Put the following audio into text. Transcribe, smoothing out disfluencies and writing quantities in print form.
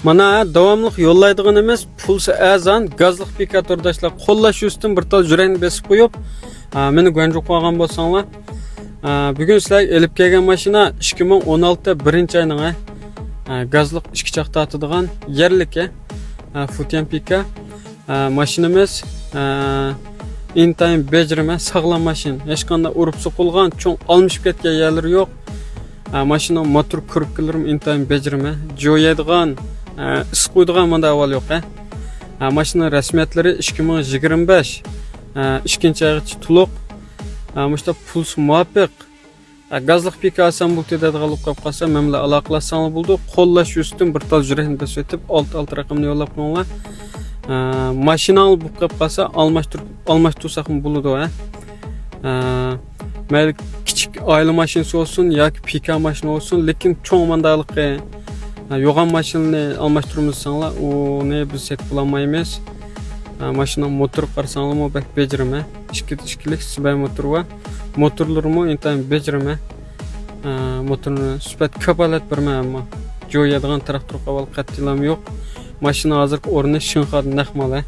Mana davamlıq yollaydigan emas, pulsi azan gazlıq pikatordaşlar qo'llash üstün bir tal jurayni besib qo'yib, meni g'anjuq qolgan bo'lsanglar, bugun sizlar elib kelgan mashina 2016 birinchi oyning gazlıq ikki chaqda atadigan yerlik Futian Pika mashinamiz intayin bejrime sağlam mashina. Hech qanday urib so'qilgan, cho'ng almishib ketgan yerlari yo'q. Mashina motor kurklarım intayin bejrime, jo'yadigan is qo'ydigan manda avval yo'q. Mashina rasmiyatlari 2025 ikkinchi oygacha to'liq. Mushta puls muvofiq gazlıq pika olsam bu tedadigan bo'lib qolsa, men bilan aloqalashsangiz bo'ldi. Qo'llash üstün bir tal jurayni besib o'tib, 6 raqamni yo'llab qo'yinglar. Mashinani bu qilib qolsa almashtirsakmi bo'ladi. Mayli kichik oila mashinasi olsun yoki pika mashina olsun, lekin cho'ng mandaliqi yo'g'on mashinani almashtirmasanglar, uni biz setib olmaymiz. Mashina motor qarasanglar, bak bejrime. Ikkilik sibay motor va motorlarimi intayin bejrime. Motorni sifat kapolat bermay, ammo jo'yadigan traktor qaval qattilam yo'q. Mashina hozirgi o'rni Shinxon naqmala.